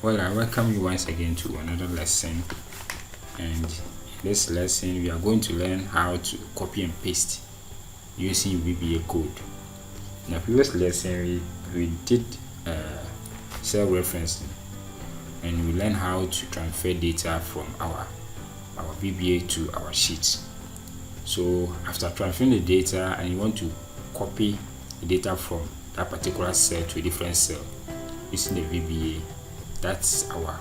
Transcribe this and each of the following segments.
Well, I welcome you once again to another lesson, and in this lesson we are going to learn how to copy and paste using VBA code. In the previous lesson we did cell referencing, and we learned how to transfer data from our VBA to our sheets. So after transferring the data and you want to copy the data from that particular cell to a different cell using the VBA, that's our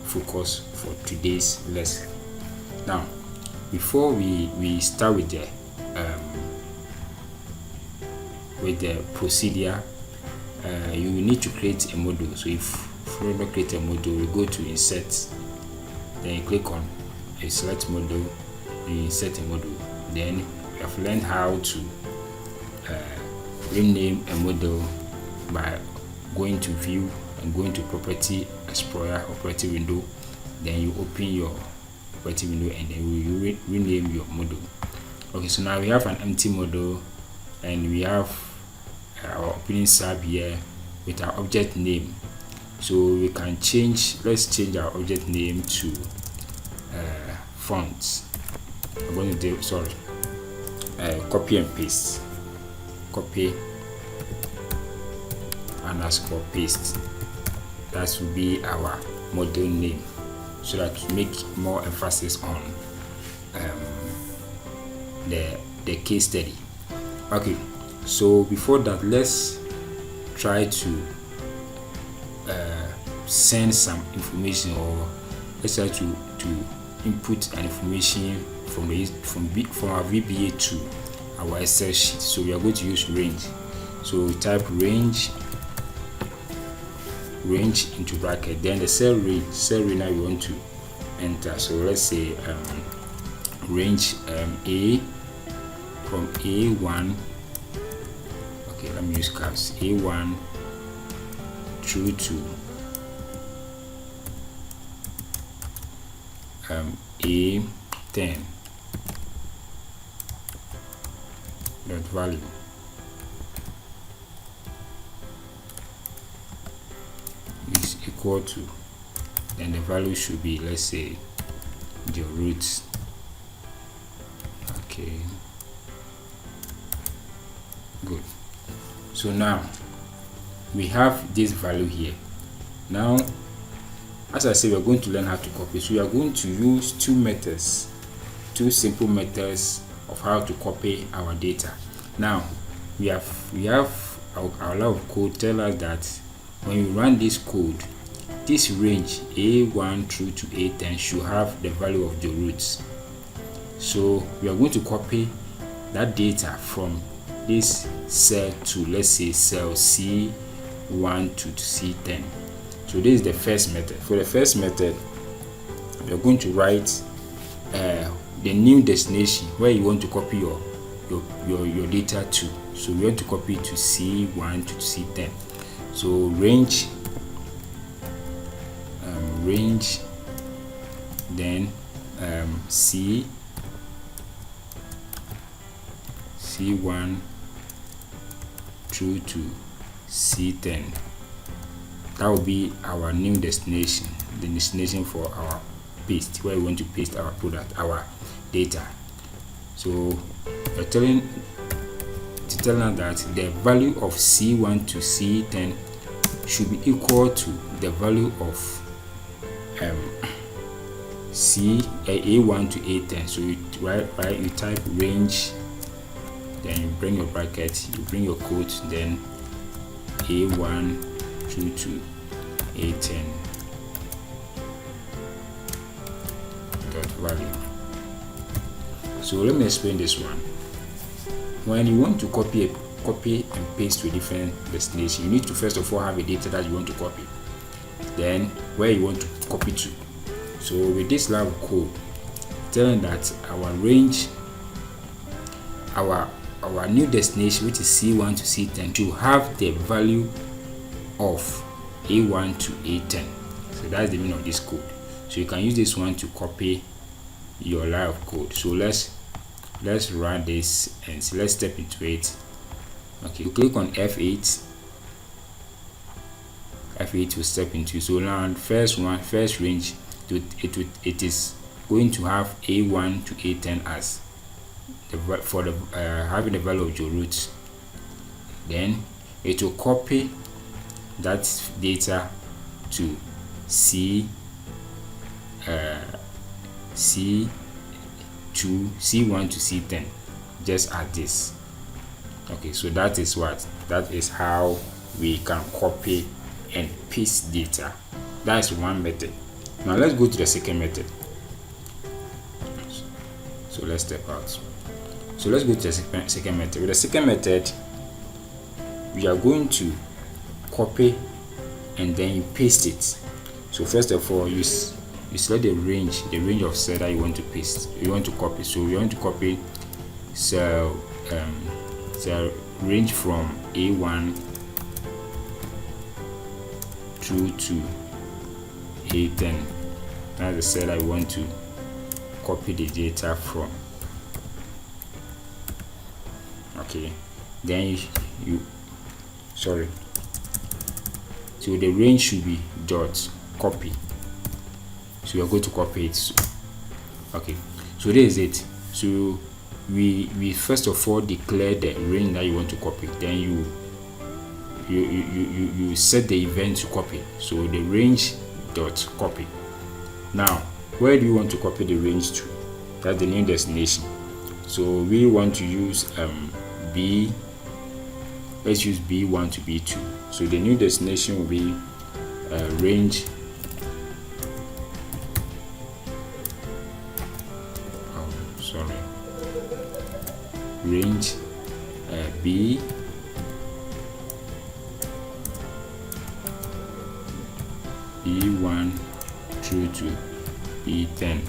focus for today's lesson. Now, before we start with the procedure, you need to create a module. So if you want to create a module, you go to insert, then you click on a select module, you insert a module. Then you have learned how to rename a module by going to view and going to property explorer or property window. Then you open your property window and then you rename your module. Okay, so now we have an empty module and we have our opening sub here with our object name. So we can let's change our object name to fonts. I'm going to do copy and paste. Copy underscore paste. That will be our module name, so that we make more emphasis on the case study. Okay, so before that, let's try to send some information, or let's try to input an information from our VBA to our Excel sheet. So we are going to use range. So we type range into bracket, then the cell range now we want to enter. So let's say range A from A1. Okay, let me use caps. A1 through to A10 dot value. Is equal to, then the value should be, let's say, the roots. Okay, good. So now we have this value here. Now, as I said, we are going to learn how to copy. So we are going to use two simple methods of how to copy our data. Now we have our line of code tell us that when you run this code, this range A1 through to A10 should have the value of the roots. So we are going to copy that data from this cell to, let's say, cell C1 to C10. So this is the first method. For the first method, we are going to write the new destination where you want to copy your data to. So we want to copy to C1 to C10. So range then C1 through to C10. That will be our new destination, the destination for our paste, where we want to paste our product, our data. So we're telling us that the value of C1 to C10 should be equal to the value of A1 to A10. So you type range, then you bring your bracket, you bring your quote, then A1 through to A10 dot value. So let me explain this one. When you want to copy and paste to a different destination, you need to first of all have a data that you want to copy, then where you want to copy to. So with this line of code telling that our range, our new destination, which is C1 to C10, to have the value of A1 to A10. So that's the meaning of this code. So you can use this one to copy your line of code. So let's run this and so let's step into it. Okay, you click on F8 F8 will step into. So now first range, it is going to have A1 to A10 as for the having the value of your root. Then it will copy that data to C2, C1 to C10, just as this. Okay, so that is how we can copy and paste data. That is one method. Now let's go to the second method. So let's step out. So let's go to the second method. With the second method, we are going to copy and then you paste it. So first of all, you select the range of cell that you want to paste, you want to copy. So we want to copy cell range from A1 through to A10. That's the cell I want to copy the data from. Okay, then so the range should be dot copy. So we are going to copy it. Okay, so this is it. So we first of all declare the range that you want to copy, then you set the event to copy. So the range dot copy. Now where do you want to copy the range to? That's the new destination. So we want to use let's use B1 to B2. So the new destination will be range range B1 through to B10.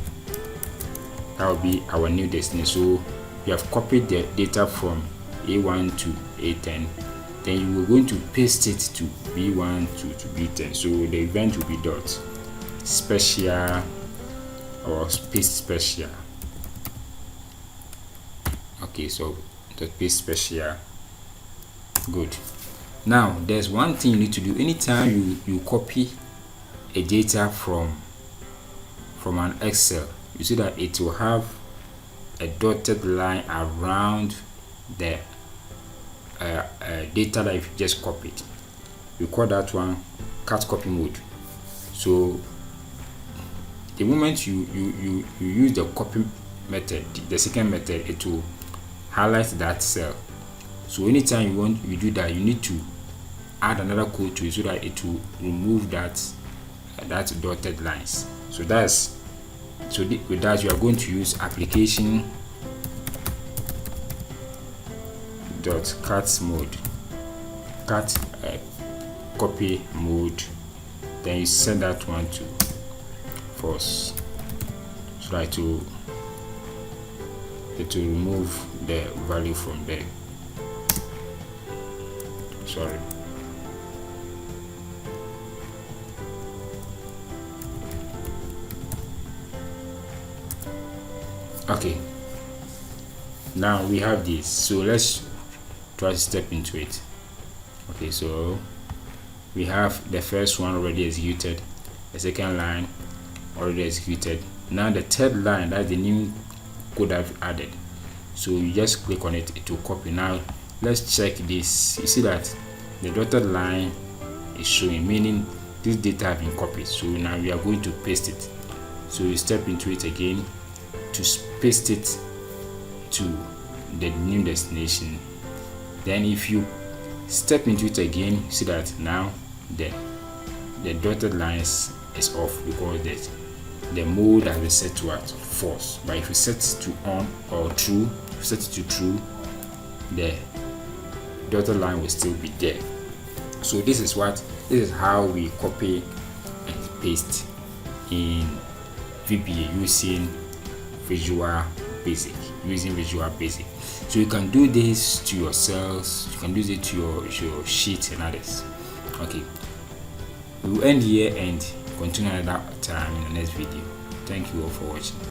That will be our new destination. So we have copied the data from A1 to A10, then you are going to paste it to B1 to B10. So the event will be dot special or paste special. Okay, so dot paste special. Good. Now there's one thing you need to do anytime you copy a data from an Excel. You see that it will have a dotted line around the data that you've just copied. We call that one cut copy mode. So the moment you use the copy method, the second method, it will highlight that cell. So anytime you do that, you need to add another code to it so that it will remove that dotted lines. So with that you are going to use application dot cut copy mode, then you set that one to false, so that it will remove the value from there. Sorry. Okay, now we have this, so let's try to step into it. Okay, so we have the first one already executed, the second line already executed. Now the third line, that's the new code I've added. So you just click on it to copy. Now let's check this. You see that the dotted line is showing, meaning this data have been copied. So now we are going to paste it. So you step into it again to paste it to the new destination. Then if you step into it again, you see that now the dotted lines is off because the mode has been set to what? False. But if you set it to on or true, if you set it to true, the dotted line will still be there. So this is how we copy and paste in VBA using Visual Basic. So you can do this to your cells, you can do it to your sheets and others. Okay, we will end here and continue another time in the next video. Thank you all for watching.